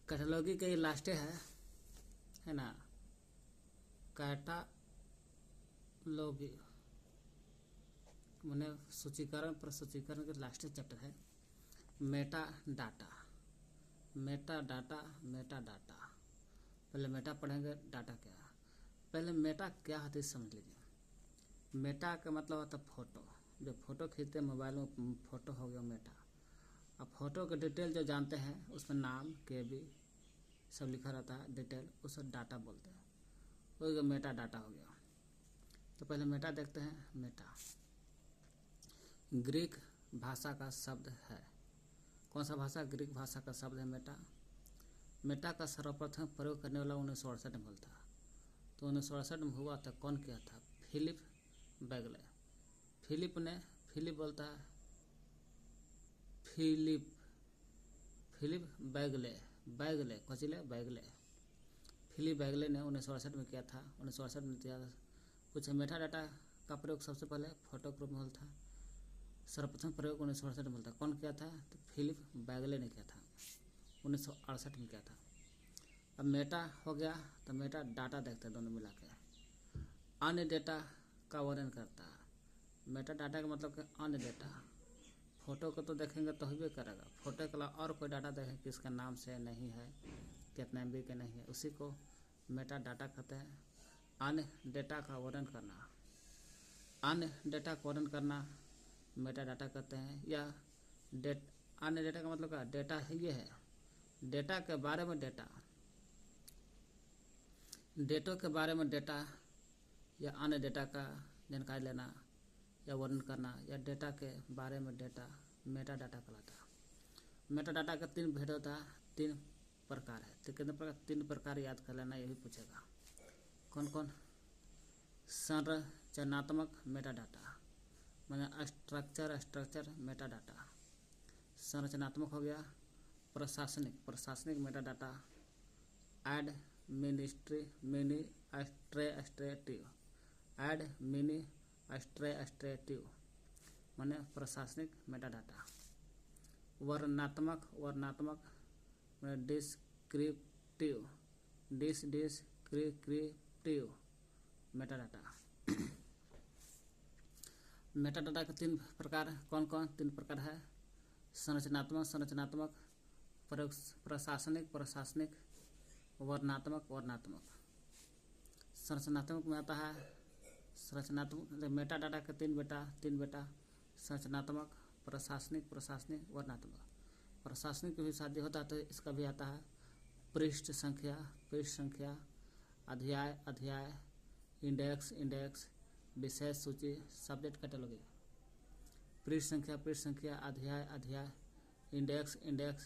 कैटालॉगी के लास्ट है ना। कैटालॉगी मैंने सूचीकरण प्रसूचीकरण के लास्ट चैप्टर है Meta data. Meta data Meta data. पहले मेटा पढ़ेंगे, डाटा क्या है। पहले मेटा क्या होती है समझ लीजिए। मेटा का मतलब होता है फोटो। जो फोटो खींचते हैं मोबाइल में, फोटो हो गया मेटा। अब फोटो के डिटेल जो जानते हैं उसमें नाम केबी सब लिखा रहता है, डिटेल उसे डाटा बोलते हैं। वो मेटा डाटा हो गया। तो पहले मेटा देखते हैं। मेटा ग्रीक भाषा का शब्द है। कौन सा भाषा? ग्रीक भाषा का शब्द है मेटा। मेटा का सर्वप्रथम प्रयोग करने वाला 1968 में था। तो 1968 में हुआ था। कौन किया था? फिलिप बैगले। फिलिप बोलता है फिलिप बैगले कचिले बैगले। फिलिप बैगले ने 1968 में किया था। 1968 में किया था। कुछ मेटा डाटा का प्रयोग सबसे पहले फोटो के रूप में था। सर्वप्रथम प्रयोग 1968 में था। कौन किया था? तो फिलिप बैगले ने किया था। 1968 में किया था। अब मेटा हो गया तो मेटा डाटा देखते हैं दोनों मिला के। अन्य डेटा का वर्णन करता है। मेटा डाटा का मतलब कि अन्य डेटा। फोटो को तो देखेंगे तो ही करेगा। फोटो के अलावा और कोई डाटा देखें किसका नाम से नहीं है, कितना MB के नहीं है, उसी को मेटा डाटा कहते हैं। अन्य डेटा का वर्णन करना, अन्य डेटा का वर्णन करना मेटा डाटा कहते हैं। या अन्य डेटा का मतलब क्या? डेटा ये है डेटा के बारे में डेटा, डेटों के बारे में डेटा या अन्य डेटा का जानकारी लेना या वर्णन करना या डेटा के बारे में डेटा मेटा डाटा कहलाता है। मेटा डाटा का 3 भेद होता है, 3 प्रकार है। तो कितने प्रकार? 3 प्रकार याद कर लेना, यही पूछेगा। कौन कौन? संरचनात्मक मेटा डाटा मैंने स्ट्रक्चर मेटा डाटा। संरचनात्मक हो गया। प्रशासनिक मेटा डाटा। एडमिनिस्ट्रेटिव माने प्रशासनिक मेटा डाटा। वर्णनात्मक descriptive Meta data. Meta data के 3 प्रकार। कौन कौन? 3 प्रकार है। संरचनात्मक, प्रशासनिक, वर्णनात्मक। संरचनात्मक में आता है संरचनात्मक मेटा डाटा के 3 बेटा संरचनात्मक, प्रशासनिक, वर्णनात्मक। प्रशासनिक भी शादी होता है तो इसका भी आता है पृष्ठ संख्या, अध्याय, इंडेक्स, विषय सूची, सब्जेक्ट कैटेलॉगी। पृष्ठ संख्या, अध्याय, इंडेक्स,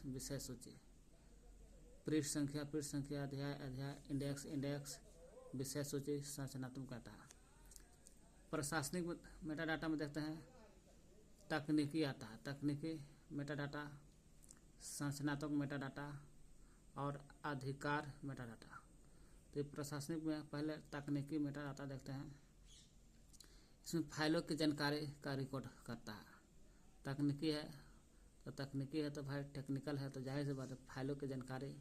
विषय सूची। पृष्ठ संख्या, अध्याय, इंडेक्स, विषय सूची संरचनात्मक आता है। प्रशासनिक मेटा डाटा में देखते हैं तकनीकी आता है। तकनीकी मेटा डाटा, संरचनात्मक मेटा डाटा और अधिकार मेटा डाटा। तो प्रशासनिक में पहले तकनीकी मेटा डाटा देखते हैं। इसमें फाइलों की जानकारी का रिकॉर्ड करता है। तकनीकी है तो भाई टेक्निकल है तो जाहिर सी बात है फाइलों की जानकारी,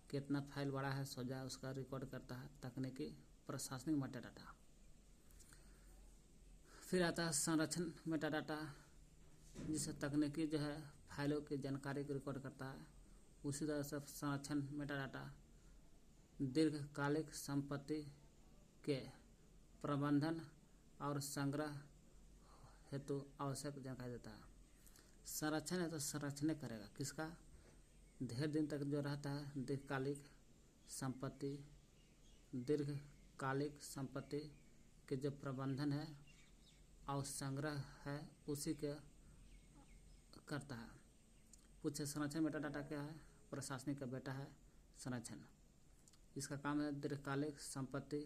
कितना फाइल बड़ा है सोजा उसका रिकॉर्ड करता है तकनीकी प्रशासनिक मेटा डाटा। फिर आता है संरक्षण मेटा डाटा, जिसे तकनीकी जो है फाइलों की जानकारी को रिकॉर्ड करता है। उसी तरह से संरक्षण मेटा डाटा दीर्घकालिक संपत्ति के प्रबंधन और संग्रह हेतु आवश्यक जानकारी देता है। संरक्षण है तो संरक्षण करेगा किसका? ढेर दिन तक जो रहता है दीर्घकालिक संपत्ति के जो प्रबंधन है और संग्रह है उसी के करता है। पूछे संरक्षण मेटा डाटा क्या है? प्रशासनिक का बेटा है संरक्षण। इसका काम है दीर्घकालिक संपत्ति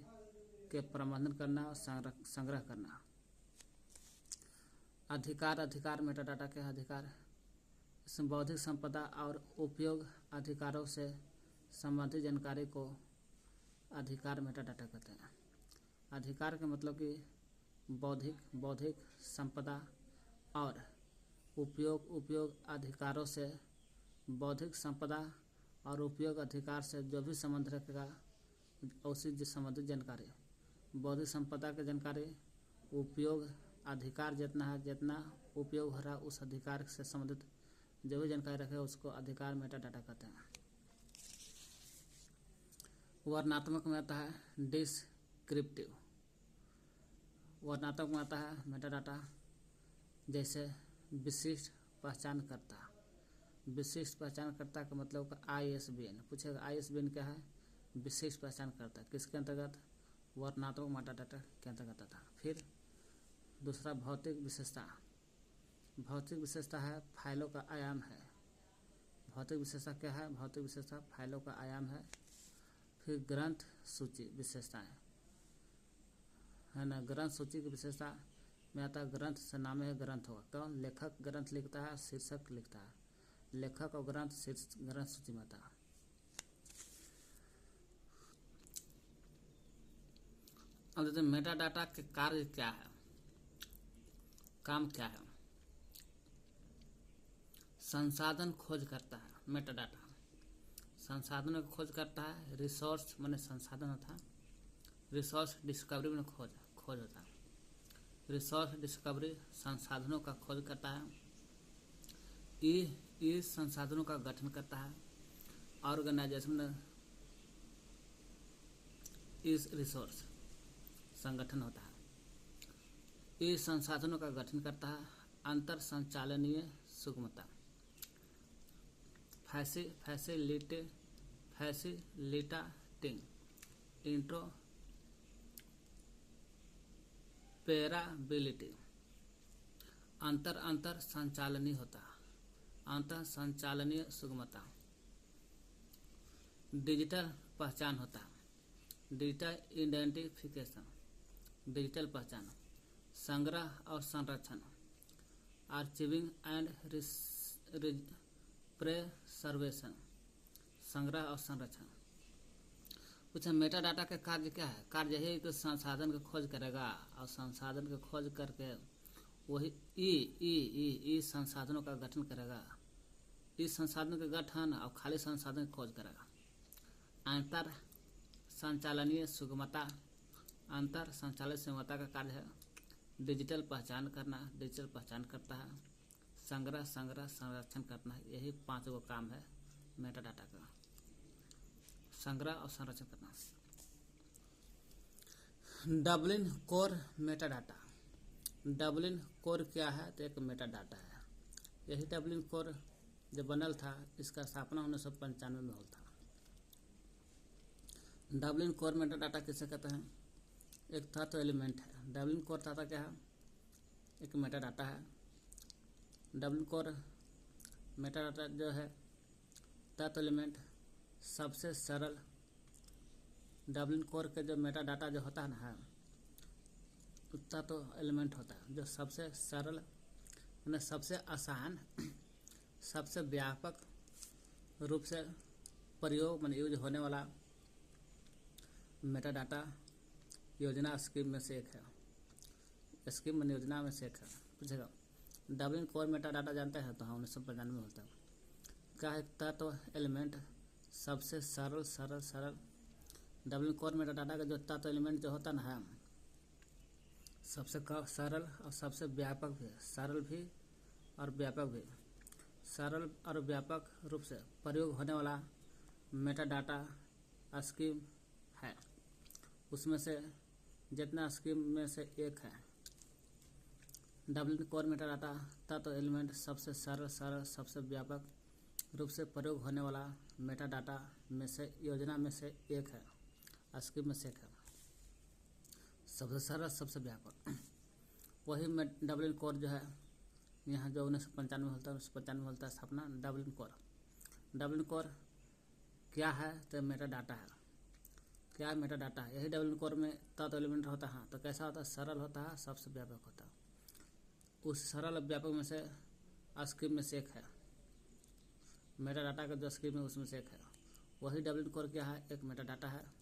के प्रबंधन करना और संग्रह करना। अधिकार मेटा डाटा क्या है? अधिकार इसमें बौद्धिक संपदा और उपयोग अधिकारों से संबंधित जानकारी को अधिकार मेटा डाटा कहते हैं। अधिकार का मतलब कि बौद्धिक संपदा और उपयोग अधिकारों से बौद्धिक संपदा और उपयोग अधिकार से जो भी संबंध रखेगा उसी संबंधित जानकारी। बौद्धिक संपदा की जानकारी उपयोग अधिकार जितना उपयोग हो रहा है उस अधिकार से संबंधित जो भी जानकारी रखेगा उसको अधिकार मेटा डाटा कहते हैं। वर्णनात्मक में आता है डिस्क्रिप्टिव। वर्णनात्मक में आता है मेटा डाटा, जैसे विशिष्ट पहचानकर्ता। विशिष्ट पहचानकर्ता का मतलब ISBN पूछेगा। ISBN क्या है? विशिष्ट पहचानकर्ता। किसके अंतर्गत? वर्णनात्मक मेटा डाटा के अंतर्गत आता है। फिर दूसरा भौतिक विशेषता। भौतिक विशेषता है फाइलों का आयाम है। भौतिक विशेषता क्या है? भौतिक विशेषता फाइलों का आयाम है। फिर ग्रंथ सूची विशेषताएं है ना। ग्रंथ सूची की विशेषता में आता है ग्रंथ से नाम है ग्रंथ होगा। कौन? लेखक ग्रंथ लिखता है, शीर्षक लिखता है। लेखक और ग्रंथ सूची में आता है। अब देखते हैं मेटा डाटा के कार्य क्या है, काम क्या है। संसाधन खोज करता है मेटा डाटा। संसाधनों की खोज करता है। रिसोर्स माने संसाधन होता है। रिसोर्स डिस्कवरी में खोज होता है। रिसोर्स डिस्कवरी संसाधनों का खोज करता है। ये संसाधनों का गठन करता है। ऑर्गेनाइजेशन इस रिसोर्स संगठन होता है। ये संसाधनों का गठन करता है। अंतर संचालनीय सुगमता। फैसिलिटेटिंग इंट्रोपेराबिलिटी। अंतर संचालनीय होता है। अंतर संचालनीय सुगमता। डिजिटल पहचान होता है। Digital identification. डिजिटल पहचान। संग्रह और संरक्षण। आर्चिविंग एंड प्रेसर्वेशन। संग्रह और संरक्षण। कुछ मेटा डाटा के कार्य क्या है? कार्य यही है कि संसाधन की खोज करेगा और संसाधन की खोज करके वही ई संसाधनों का गठन करेगा। इस संसाधन के गठन और खाली संसाधन की खोज करेगा। अंतर संचालनीय सुगमता। अंतर संचालनीय सुगमता का कार्य है डिजिटल पहचान करना। डिजिटल पहचान करता है। संग्रह संरक्षण करना। यही 5 गो काम है मेटा डाटा का। संग्रह और संरक्षण करना। Dublin core Meta data. Dublin core क्या है? तो एक मेटा डाटा है। यही डबलिन कोर जो बनल था इसका स्थापना 1995 में हुआ था। डबलिन कोर मेटा डाटा किसे कहते हैं? एक तत्व एलिमेंट है। डबलिन कोर डाटा क्या है? एक मेटा डाटा है। डबलिन कोर मेटा डाटा जो है तत्व एलिमेंट सबसे सरल। डबलिन कोर के जो मेटा डाटा जो होता है ना तत्व एलिमेंट होता है जो सबसे सरल यानी सबसे आसान सबसे व्यापक रूप से प्रयोग मान यूज होने वाला मेटा डाटा योजना स्कीम में से एक है। स्कीम मान योजना में से एक है। पूछेगा डबलिन कोर मेटा डाटा जानते हैं? तो हाँ 1995 में होता है। क्या है? तत्व एलिमेंट सबसे सरल। डबलिन कोर मेटा डाटा का जो तत्व एलिमेंट जो होता है सबसे सरल और सबसे व्यापक भी। सरल भी और व्यापक भी। सरल और व्यापक रूप से प्रयोग होने वाला मेटा डाटा स्कीम है। उसमें से जितना स्कीम में से एक है। डबलिन कोर मेटा डाटा तत्व एलिमेंट सबसे सरल सबसे व्यापक रूप से प्रयोग होने वाला मेटा डाटा में से योजना में से एक है। स्कीम में से एक है। सबसे सरल सबसे व्यापक वही डबलिन कोर जो है यहाँ जो 1995 में होता है 1995 में होता है स्थापना डबलिन कोर। डबलिन कोर क्या है? तो मेटा डाटा है। क्या मेटा डाटा है? यही डबलिन कोर में तत्व एलिमेंट होता है। तो कैसा होता है? सरल होता है सबसे व्यापक होता है। उस सरल व्यापक में से स्कीम में से एक है। मेटा डाटा का जो स्कीम है उसमें से एक है। वही डबलिन कोर क्या है? एक मेटा डाटा है।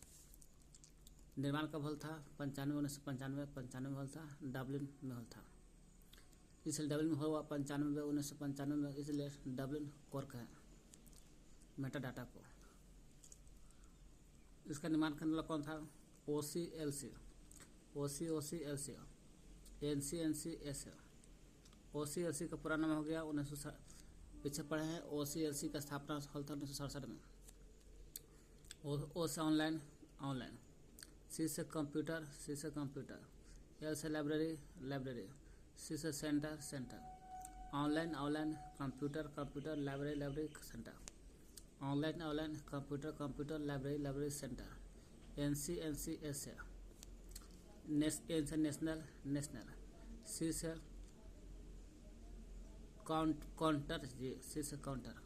निर्माण कब हुआ था? 1995 में हुआ था। डबलिन में हुआ था। इसलिए डबलिन में हुआ 1995 में, इसलिए डबलिन कोर का है। मेटा डाटा को। इसका निर्माण करने वाला कौन था? OCLC, OCLC, NCNCS। OCLC का पूरा नाम हो गया 1900, पीछे पढ़े हैं। OCLC का स्थापना हुआ था 1967 में। O से ऑनलाइन, C से कंप्यूटर, L से लाइब्रेरी, C से centre, online, computer, library, centre, online, computer, library, centre. NCNCS है, N से नेशनल, C से काउंटर जी, C से काउंटर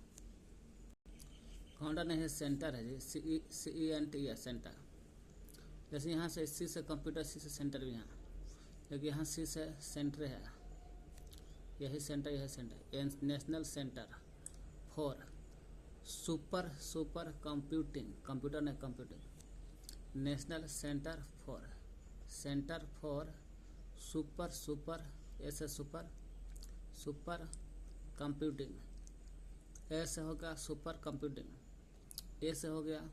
नहीं है, सेंटर है जी, CENT है, सेंटर। जैसे यहाँ से C से कंप्यूटर, C से सेंटर भी यहाँ, लेकिन यहाँ C से सेंटर है, यही centre. National centre for super computing, computer नहीं, computing. National centre for super, ऐसे सुपर कंप्यूटिंग। ऐसे होगा सुपर कंप्यूटिंग, ऐसे हो गया,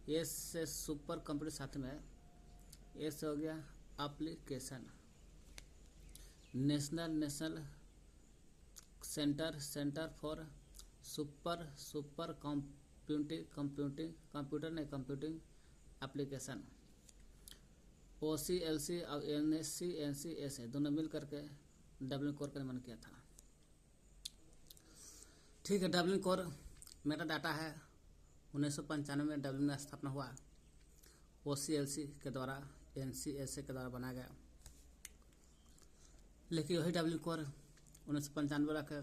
एस से सुपर कंप्यूटर साथ में है, ऐसे हो गया application. National centre for super computing application. OCLC और NCNCS दोनों मिल करके डबलिन कोर का निर्माण किया था। ठीक है, डबलिन कोर मेटा डाटा है। 1995 में डबलिन में स्थापना हुआ, OCLC के द्वारा, NCSA के द्वारा बनाया गया। लेकिन वही डबलिन कोर 1995 रखे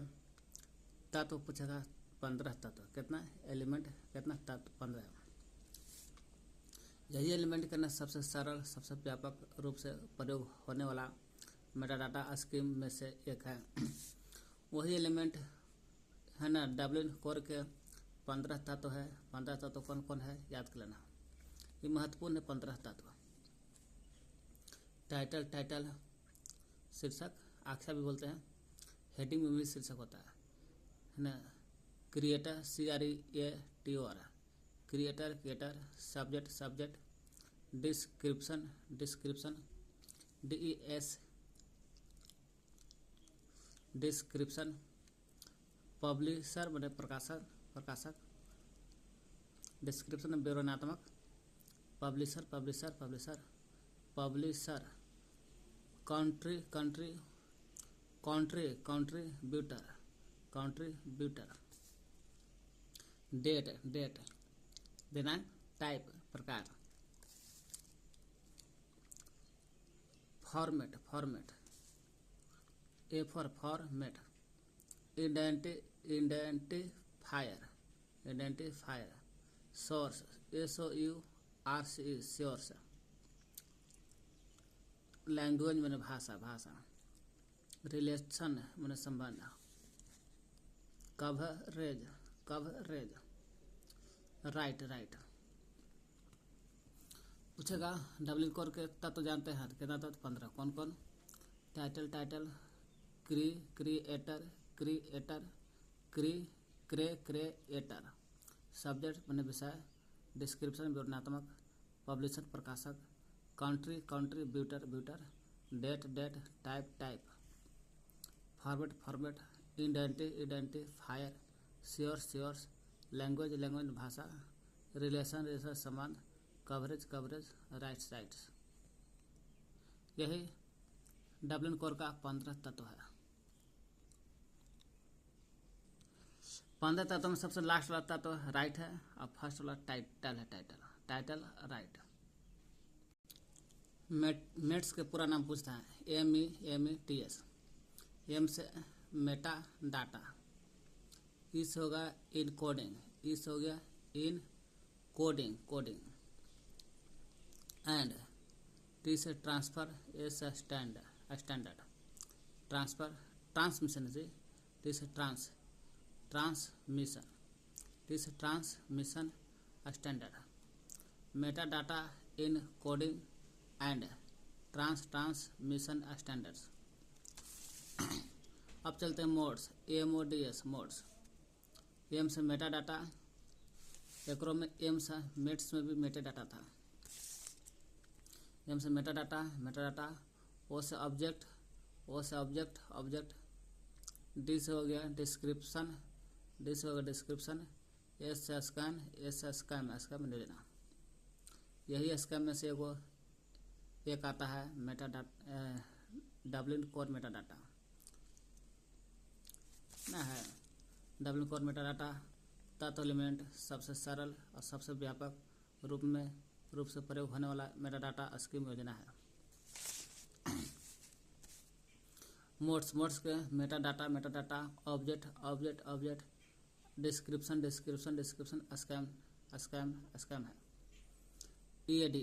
तत्व पूछेगा 15 तत्व, कितना एलिमेंट, कितना तत्व 15। यही एलिमेंट करना सबसे सरल, सबसे व्यापक रूप से प्रयोग होने वाला मेटा डाटा स्कीम में से एक है। वही एलिमेंट है ना, डबलिन कोर के 15 तत्व है। 15 तत्व कौन कौन है याद कर लेना, ये महत्वपूर्ण है। 15 तत्व। टाइटल शीर्षक, आख्या भी बोलते हैं, हेडिंग में भी शीर्षक होता है ना। Creator, CREATOR, creator, subject, description, DES, description, publisher मैंने प्रकाशक, डिस्क्रिप्शन विवरणात्मक, पब्लिशर, कंट्रीब्यूटर, डेट दिनांक, टाइप प्रकार, format, A for format, identifier, source, source, language मैंने भाषा, रिलेशन मैंने संबंध, कवरेज, राइट। पूछेगा डबलिन कोर के तत्व जानते हैं, कितना तत्व? 15। कौन? टाइटल, क्रिएटर, सब्जेक्ट मैंने विषय, डिस्क्रिप्शन विवरणात्मक, पब्लिशर प्रकाशक, contributor, date type, format, identifier, source, language भाषा, रिलेशन संबंध, कवरेज, राइट्स। यही डबलिन कोर का 15 तत्व है। 15 तत्व में सबसे लास्ट वाला तत्व राइट है, और फर्स्ट वाला टाइटल है। Title right. मेट्स के पूरा नाम पूछता है, METS। M से मेटा डाटा, E से होगा इनकोडिंग, E से हो गया कोडिंग, एंड T से ट्रांसफर, A से स्टैंडर्ड, ट्रांसमिशन से T से ट्रांसमिशन, T से transmission standard, Meta data in coding and transmission standards. अब चलते हैं मोड्स, MODS मोड्स। M से मेटा डाटा, एकरो में एम्स मेट्स में भी मेटा डाटा था। एम से मेटा डाटा, ओ से ऑब्जेक्ट, डी से हो गया डिस्क्रिप्शन, एस से स्कैन, स्कैम में ले लेना। यही स्कैम में से एक आता है Meta data, Dublin core Meta data ना है। डबलिन कोर मेटा डाटा तत्व एलिमेंट सबसे सरल और सबसे व्यापक रूप से प्रयोग होने वाला मेटा डाटा स्कीम योजना है। मोड्स के Meta data, object, description, schema है। ईड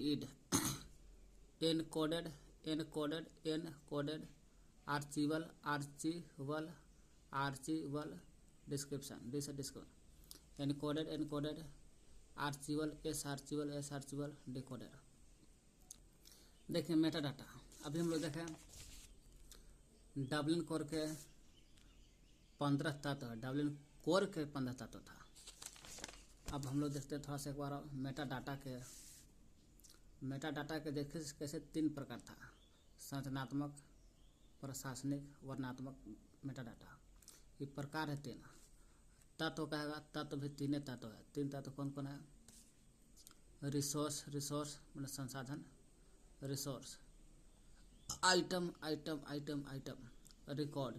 encoded, archival description, encoded, archival, decoded. देखिए मेटा डाटा, अभी हम लोग देखें डबलिन कोर के 15 तत्व, डबलिन कोर के 15 तत्व था। अब हम लोग देखते हैं थोड़ा सा एक बार मेटा डाटा के देखिए कैसे 3 प्रकार था, संरचनात्मक, प्रशासनिक, वर्णनात्मक मेटा डाटा। ये प्रकार है 3। तत्व कहेगा, तत्व भी 3 तत्व है। 3 तत्व कौन कौन है? रिसोर्स मतलब संसाधन, resource, item, record,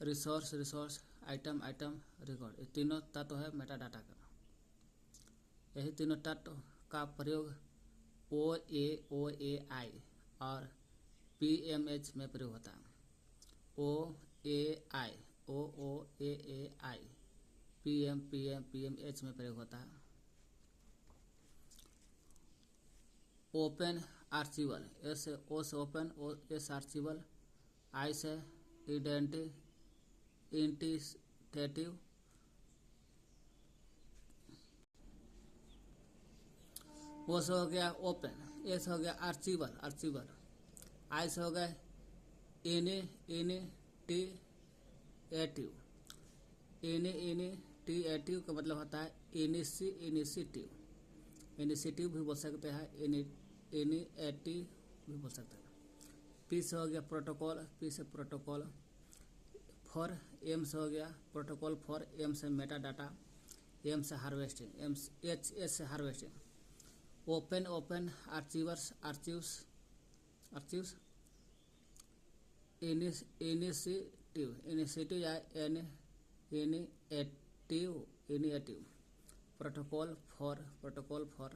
resource, item, record. ये तीनों तत्व है मेटा डाटा का। यही तीनों तत्व का प्रयोग OAI और PMH में प्रयोग होता है। OAI, PMH में प्रयोग होता है। ओपन आर्चिवल, O से ओपन, S आर्चिवल, I से इंटीग्रेटिव, O से हो गया ओपन, S हो गया आर्चिवल, I से हो गया इनिटिएटिव का मतलब होता है इनिशिएटिव भी बोल सकते हैं, इनिएटिव भी बोल सकते हैं। P से हो गया प्रोटोकॉल, फॉर M से हो गया प्रोटोकॉल फॉर, M से मेटा डाटा, M से हार्वेस्टिंग, H से हार्वेस्टिंग। ओपन आर्चिव्स, इनिशिएटिव या initiative, protocol for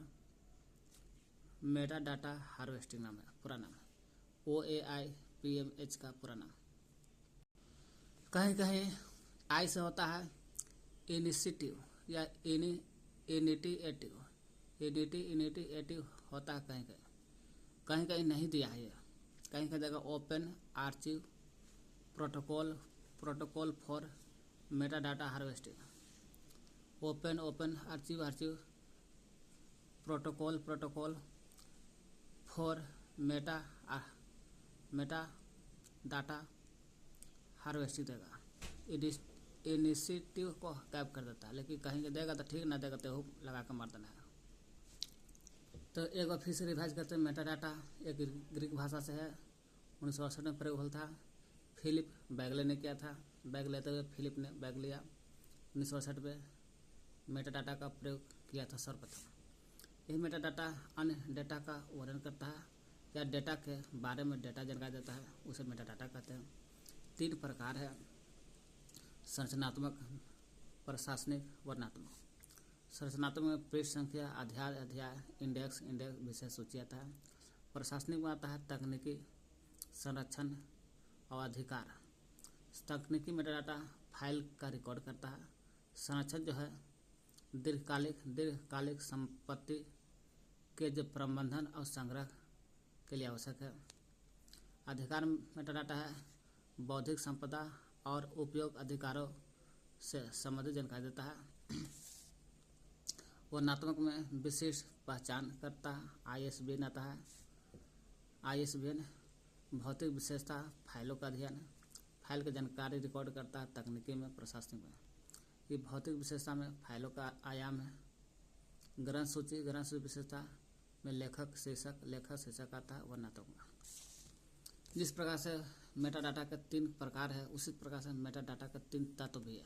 meta data harvesting नाम है, पूरा नाम है। OAI PMH का पूरा नाम। कहीं I से होता है इनिशिएटिव या इनिटिएटिव होता है कहीं नहीं दिया है ये। कहीं जगह open archive protocol for meta data harvesting, open archive protocol for meta data harvesting देगा। इनिशिएटिव को कैप कर देता है, लेकिन कहीं के देगा तो ठीक, ना देगा तो लगा कर मार देना है। तो एक बार फिर से रिवाइज करते हैं। मेटा डाटा एक ग्रीक भाषा से है, 1968 में प्रयोग हुआ था। फिलिप बैगले ने किया था। बैग लेते हुए फिलिप ने बैग लिया 1968 में मेटा डाटा का प्रयोग किया था सर्वप्रथम। यही मेटा डाटा अन्य डेटा का वर्णन करता है या डेटा के बारे में डेटा जानकारी देता है, उसे मेटा डाटा कहते हैं। 3 प्रकार है, संरचनात्मक, प्रशासनिक, वर्णनात्मक। संरचनात्मक में पृष्ठ संख्या, अध्याय, इंडेक्स, विषय सूची आता है। प्रशासनिक में आता है तकनीकी, संरक्षण और अधिकार। तकनीकी मेटा डाटा फाइल का रिकॉर्ड करता है। संरक्षण जो है दीर्घकालिक संपत्ति के जो प्रबंधन और संग्रह के लिए आवश्यक है। अधिकार मेटा डाटा है बौद्धिक संपदा और उपयोग अधिकारों से संबंधित जानकारी देता है। वर्णनात्मक में विशिष्ट पहचान करता है। ISBN आता है। ISBN भौतिक विशेषता, फाइलों का अध्ययन, फाइल की जानकारी रिकॉर्ड करता है। तकनीकी में, प्रशासनिक में ये भौतिक विशेषता में फाइलों का आयाम है, ग्रंथ सूची विशेषता में लेखक शीर्षक आता है वर्णनात्मक में। जिस प्रकार से मेटा डाटा के 3 प्रकार है, उसी प्रकार से मेटा डाटा के 3 तत्व भी है।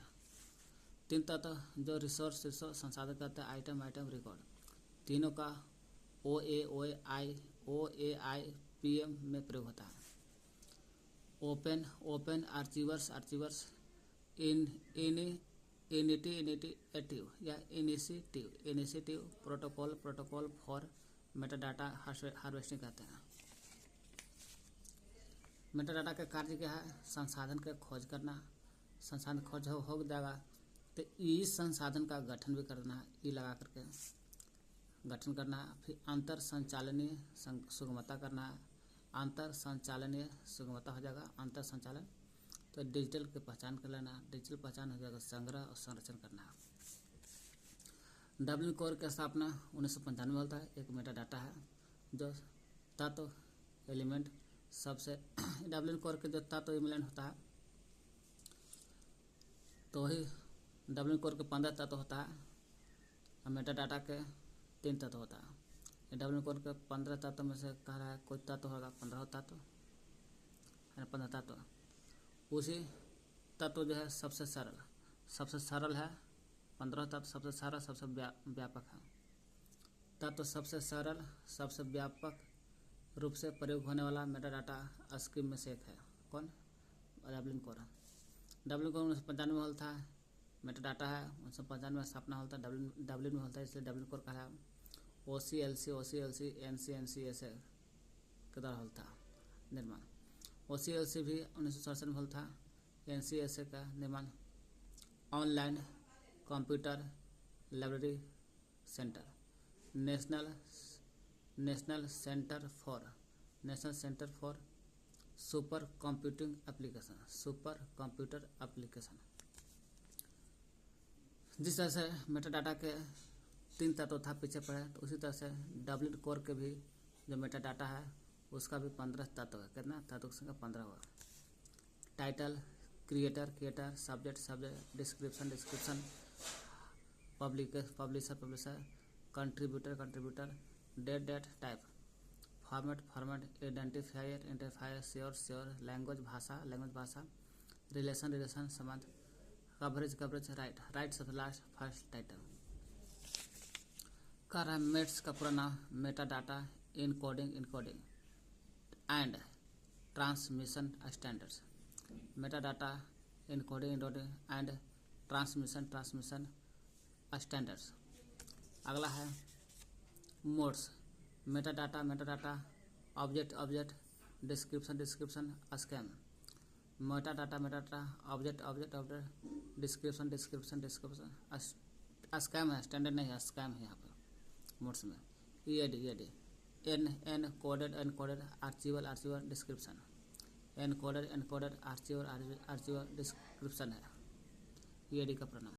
3 तत्व जो रिसोर्स संसाधन कहते हैं, आइटम रिकॉर्ड, तीनों का OAI PM में प्रयोग होता है। ओपन आर्चीवर्स इनिटिएटिव या initiative protocol for metadata harvesting कहते हैं। मेटाडाटा का कार्य क्या है? संसाधन का खोज करना। संसाधन खोज हो जाएगा तो इस संसाधन का गठन भी करना है, ई लगा करके गठन करना है। फिर अंतर संचालनीय सुगमता करना है। अंतर संचालनीय सुगमता हो जाएगा अंतर संचालन, तो डिजिटल की पहचान कर लेना। डिजिटल पहचान हो जाएगा संग्रह और संरक्षण करना है। डब्ल्यू कोर की स्थापना 1995 में होता है। एक मेटा डाटा है जो तत्व एलिमेंट सबसे डब्ल्यू कोर के जो तत्व एलिमेंट होता है, तो वही डब्ल्यू कोर के 15 तत्व होता है और मेटा डाटा के 3 तत्व होता है। डब्ल्यू कोर के 15 तत्व में से कह रहा है कोई तत्व होगा 15 तत्व है, 15 तत्व। उसी तत्व जो है सबसे सरल है 15 तत्व, सबसे सरल सबसे व्यापक है। तत्व सबसे सरल सबसे व्यापक रूप से प्रयोग होने वाला मेटा डाटा स्कीम में से एक है। कौन? W core. डब्ल्यू कोर 1995 में होता है। मेटा डाटा है 1995 में स्थापना होता है, डब्ल्यू में होता है, इसलिए डब्ल्यू कोर कहा है। OCLC NCNCS के द्वारा होता निर्माण। OCLC भी 1967 में होता है। NCSA का निर्माण online computer library centre, national centre for super computer application. जिस तरह से मेटा डाटा के 3 तत्व था पीछे पड़े, तो उसी तरह से डब्ल्यू कोर के भी जो मेटा डाटा है उसका भी 15 तत्व है। कितना तत्व की संख्या? 15 हुआ। Title, creator, subject, description, publisher, contributor, date, type, format, identifier, source, language भाषा, रिलेशन संबंध, कवरेज, राइट सबसे लास्ट, फर्स्ट टाइटल। कर रहा है मेट्स का पूरा नाम meta data encoding and transmission standards. Meta data encoding and transmission standards. अगला है MODS. Meta data object description schema. Meta data object description schema है, स्टैंडर्ड नहीं है, स्कैम है यहाँ पर मोड्स में। EAD encoded archival description, encoded archival description है EAD का प्रणाम।